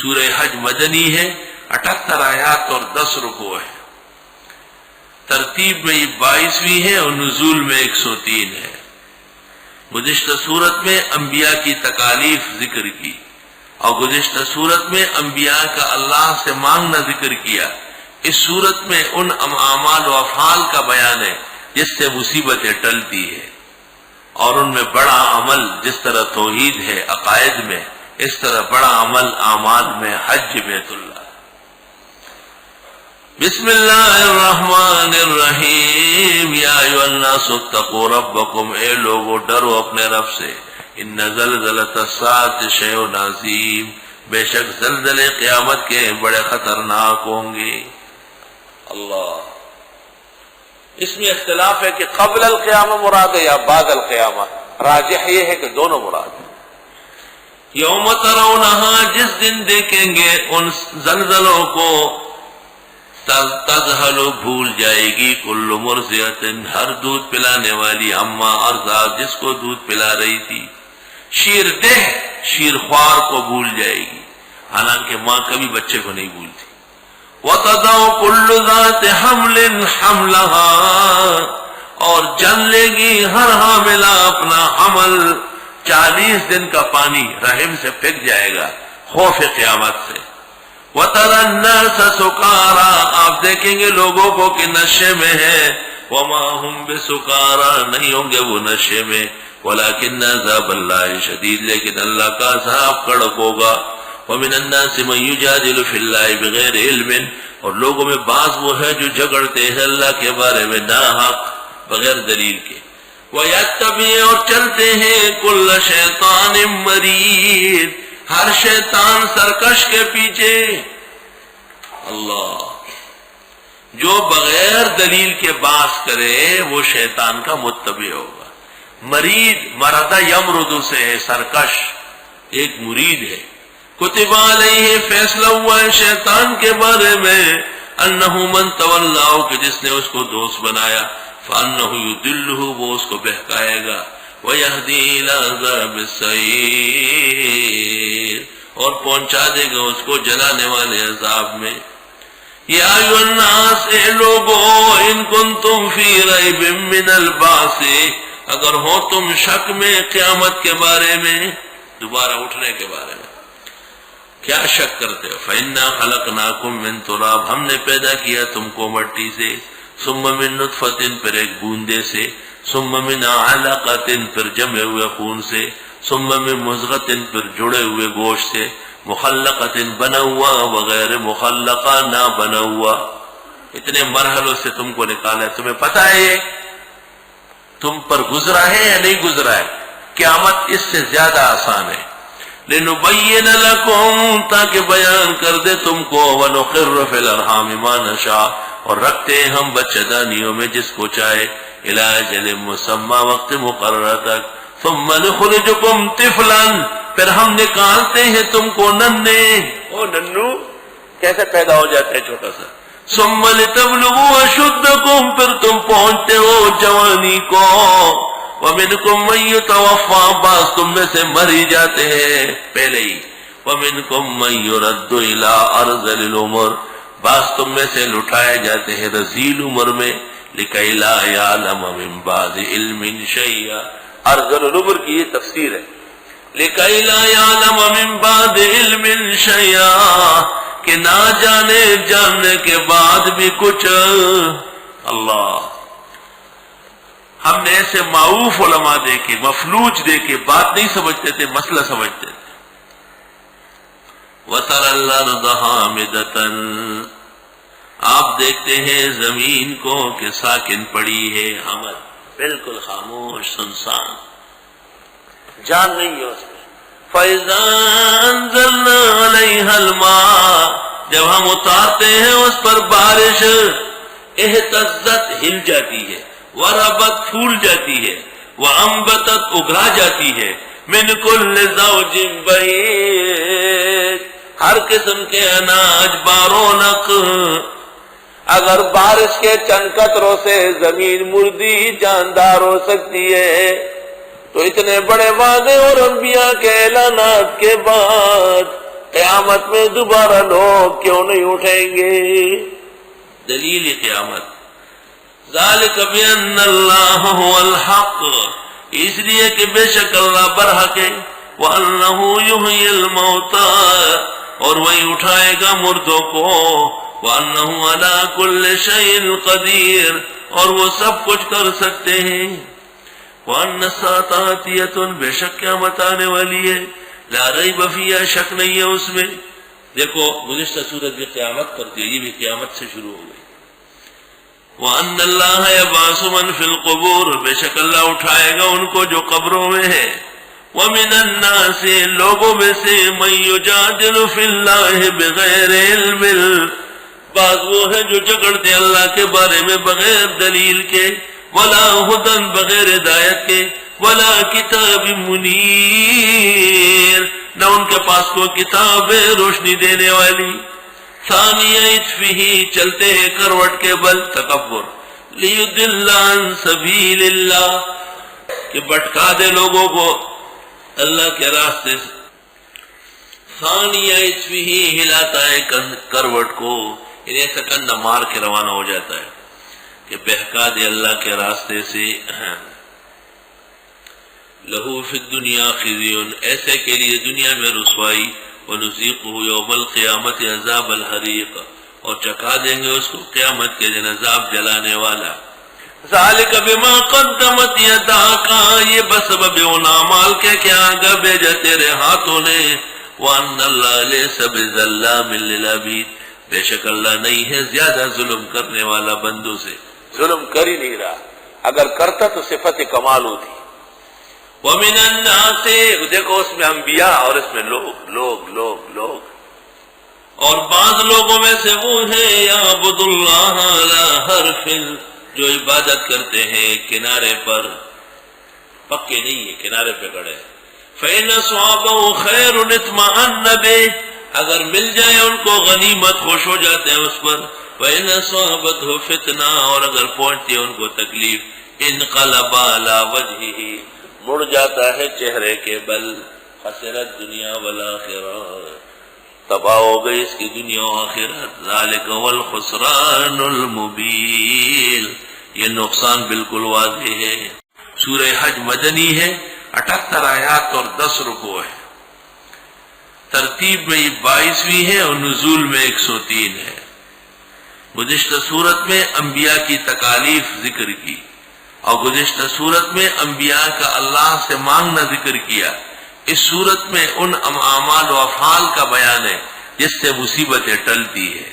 سورہ حج مدنی ہے، 78 آیات اور 10 رکوع ہے، ترتیب میں یہ 22ویں ہے اور نزول میں 103 ہے۔ گزشتہ صورت میں انبیاء کی تکالیف ذکر کی اور گزشتہ صورت میں انبیاء کا اللہ سے مانگنا ذکر کیا۔ اس صورت میں ان اعمال و افعال کا بیان ہے جس سے مصیبتیں ٹلتی ہے، اور ان میں بڑا عمل جس طرح توحید ہے عقائد میں، اس طرح بڑا عمل اعمال میں حج بیت اللہ۔ بسم اللہ الرحمن الرحیم، یا ایھا الناس اتقوا ربکم، اے لوگو ڈرو اپنے رب سے، ان زلزلۃ الساعۃ شیء عظیم، بے شک زلزلے قیامت کے بڑے خطرناک ہوں گے۔ اللہ، اس میں اختلاف ہے کہ قبل القیامہ مراد ہے یا بعد القیامہ، راجح یہ ہے کہ دونوں مراد ہیں۔ یوم ترونہا، جس دن دیکھیں گے ان زلزلوں کو، تذہل، بھول جائے گی، کل مرضعۃ، ہر دودھ پلانے والی، عما ارضعت، جس کو دودھ پلا رہی تھی۔ شیر دہ، شیر خوار کو بھول جائے گی، حالانکہ ماں کبھی بچے کو نہیں بھولتی۔ وَتَضَعُ كُلُّ ذَاتِ حَمْلٍ حَمْلَهَا، اور جن لے گی ہر حاملہ اپنا حمل، 40 دن کا پانی رحم سے پھینک جائے گا خوف قیامت سے۔ وَتَرَى النَّاسَ سُكَارَىٰ، آپ دیکھیں گے لوگوں کو کہ نشے میں ہیں، وَمَا هُمْ بِسُكَارَىٰ، نہیں ہوں گے وہ نشے میں، وَلَكِنَّ عَذَابَ اللَّهِ شَدِيدٌ، لیکن اللہ کا عذاب کڑک ہوگا۔ وَمِنَ النَّاسِ مَن يُجَادِلُ فِي اللَّهِ بِغَيْرِ عِلْمٍ، اور لوگوں میں بعض وہ ہے جو جھگڑتے ہیں اللہ کے بارے میں ناحق بغیر دلیل کے۔ وَيَتَّبِعُ، اور چلتے ہیں، كُلَّ شَيْطَانٍ مَرِيدٍ، ہر شیطان سرکش کے پیچھے۔ اللہ، جو بغیر دلیل کے باس کرے وہ شیطان کا متبع ہوگا۔ مرید، مرد یمرد سے ہے، سرکش ایک مرید ہے۔ کتب علیہ، فیصلہ ہوا ہے شیطان کے بارے میں، انہ من تولاہ، کہ جس نے اس کو دوست بنایا، فانہ یضلہ، وہ اس کو بہکائے گا، ویہدی الی عذاب السعیر، اور پہنچا دے گا اس کو جلانے والے عذاب میں۔ یا ایھا الناس، اے لوگو، ان کنتم فی ریب من البعث، اگر ہو تم شک میں قیامت کے بارے میں، دوبارہ اٹھنے کے بارے میں، کیا شک کرتے ہو؟ فَإِنَّا خَلَقْنَاكُم مِّن تُرَابٍ، ہم نے پیدا کیا تم کو مٹی سے، ثُمَّ مِن نُطْفَةٍ، پھر ایک بوندے سے، ثُمَّ مِنْ عَلَقَةٍ، پھر جمے ہوئے خون سے، ثُمَّ مِن مُضْغَةٍ، پھر جڑے ہوئے گوشت سے، مخلقۃ، بنا ہوا، وغیر مخلقہ، نہ بنا ہوا۔ اتنے مرحلوں سے تم کو نکالا ہے، تمہیں پتہ ہے یہ تم پر گزرا ہے یا نہیں گزرا ہے؟ قیامت اس سے زیادہ آسان ہے۔ لِنُبَيِّنَ لَكُمْ، تاکہ بیان کر دے تم کو، وَنُقِرُّ فِي الْأَرْحَامِ مَا نَشَاءُ، اور رکھتے ہیں ہم بچہ دانیوں میں جس کو چاہے، إِلَىٰ أَجَلٍ مُّسَمًّى، وقت مقررہ تک، ثُمَّ نُخْرِجُكُمْ طِفْلًا، پھر ہم نکالتے ہیں تم کو ننھے، او ننھو کیسے پیدا ہو جاتے ہیں چھوٹا سا، ثُمَّ لِتَبْلُغُوا أَشُدَّكُمْ، پھر تم پہنچتے ہو جوانی کو، وَمِنْكُمْ مَن يُتَوَفَّىٰ، بعض تم میں سے مر ہی جاتے ہیں پہلے ہی، وَمِنْكُمْ مَن يُرَدُّ إِلَىٰ أَرْذَلِ الْعُمُرِ، بعض تم میں سے لٹائے جاتے ہیں رذیل عمر میں، لِكَيْ لَا يَعْلَمَ مِن بَعْدِ عِلْمٍ شَيْئًا، ارذل العمر کی یہ تفسیر ہے، لِكَيْ لَا يَعْلَمَ مِن بَعْدِ عِلْمٍ شَيْئًا، کہ نہ جانے جاننے کے بعد بھی کچھ۔ اللہ، ہم نے ایسے معروف علماء دیکھے، مفلوج دیکھے، بات نہیں سمجھتے تھے، مسئلہ سمجھتے تھے۔ وَتَرَى الْأَرْضَ حَامِدَةً، آپ دیکھتے ہیں زمین کو کہ ساکن پڑی ہے، حامد بالکل خاموش، سنسان، جان نہیں ہے اس میں۔ فَإِذَا أَنزَلْنَا عَلَيْهَا الْمَاءَ، جب ہم اتارتے ہیں اس پر بارش، اہتزت، ہل جاتی ہے، وربت، پھول جاتی ہے، وانبتت، اگا جاتی ہے، من کل زوج بہیج، ہر قسم کے اناج بارونق۔ اگر بارش کے چند قطروں سے زمین مردی جاندار ہو سکتی ہے تو اتنے بڑے وعدے اور انبیاء کے اعلانات کے بعد قیامت میں دوبارہ لوگ کیوں نہیں اٹھیں گے؟ دلیل قیامت ذالک بأن اللہ هو الحق، اس لیے کہ بے شک اللہ برحق ہے، وَأَنَّهُ يُحْيِي الْمَوْتَى، اور وہی اٹھائے گا مردوں کو، وَأَنَّهُ عَلَى كُلِّ شَيْءٍ قَدِيرٌ، اور وہ سب کچھ کر سکتے ہیں، وَأَنَّ السَّاعَةَ آتِيَةٌ، بے شک قیامت آنے والی ہے، لا ریب فیہا، شک نہیں ہے اس میں۔ دیکھو گزشتہ سورت بھی قیامت پر تھی، یہ بھی قیامت سے شروع ہو گئی۔ وَأَنَّ اللَّهَ يَبْعَثُ مَن فِي الْقُبُورِ، بے شک اللہ اٹھائے گا ان کو جو قبروں میں ہے، وَمِنَ النَّاسِ، لوگوں میں سے، مَن يُجَادِلُ فِي اللَّهِ بِغَيْرِ عِلْمٍ، بعض وہ ہیں جو جھگڑتے اللہ کے بارے میں بغیر دلیل کے، وَلَا هُدًى، بغیر ہدایت کے، وَلَا كِتَابٍ مُنِيرٍ، نہ ان کے پاس کوئی کتاب ہے روشنی دینے والی۔ ثانیہ عطفہ، چلتے ہیں کروٹ کے بل، تکبر، لیضل عن سبیل اللہ، کہ بھٹکا دے لوگوں کو اللہ کے راستے سے۔ ثانیہ عطفہ، ہلاتا ہے کروٹ کو، یعنی ایسا کندھا مار کے روانہ ہو جاتا ہے کہ بہکا دے اللہ کے راستے سے۔ لہو فی الدنیا خزی، ایسے کے لیے دنیا میں رسوائی، وَنُذِيقُهُ يَوْمَ الْقِيَامَةِ عَذَابَ الْحَرِيقِ، اور چکھا دیں گے اس کو قیامت کے دن عذاب جلانے والا۔ ذَلِكَ بِمَا قَدَّمَتْ يَدَاكَ، یہ بسبب ان اعمال کے کیا آگا بھیجا تیرے ہاتھوں نے، وَأَنَّ اللَّهَ لَيْسَ بِظَلَّامٍ لِّلْعَبِيدِ، بے شک اللہ نہیں ہے زیادہ ظلم کرنے والا بندوں سے، ظلم کر ہی نہیں رہا، اگر کرتا تو صفت کمال ہوتی۔ وَمِنَ النَّاسِ، دیکھو اس میں انبیاء اور اس میں لوگ، اور بعض لوگوں میں سے وہ ہیں یعبد اللہ علی حرف، جو عبادت کرتے ہیں کنارے پر، پکے نہیں ہے، کنارے پہ کھڑے ہیں۔ فَإِنْ أَصَابَهُ خَيْرٌ اطْمَأَنَّ بِهِ، اگر مل جائے ان کو غنیمت خوش ہو جاتے ہیں اس پر۔ وَإِنْ أَصَابَتْهُ فِتْنَةٌ، اور اگر پہنچتی ہے ان کو تکلیف، انقلب علی وجہہ، مڑ جاتا ہے چہرے کے بل، خسرت دنیا والآخرہ، تباہ ہو گئی اس کی دنیا و آخرت۔ ذالک هو الخسران المبین، یہ نقصان بالکل واضح ہے۔ سورہ حج مدنی ہے، 78 آیات اور 10 رکوع ہے، ترتیب میں یہ 22ویں ہے اور نزول میں 103 ہے۔ گزشتہ سورت میں انبیاء کی تکالیف ذکر کی، اور گزشتہ سورت میں انبیاء کا اللہ سے مانگنا ذکر کیا۔ اس سورت میں ان اعمال و افعال کا بیان ہے جس سے مصیبتیں ٹلتی ہے۔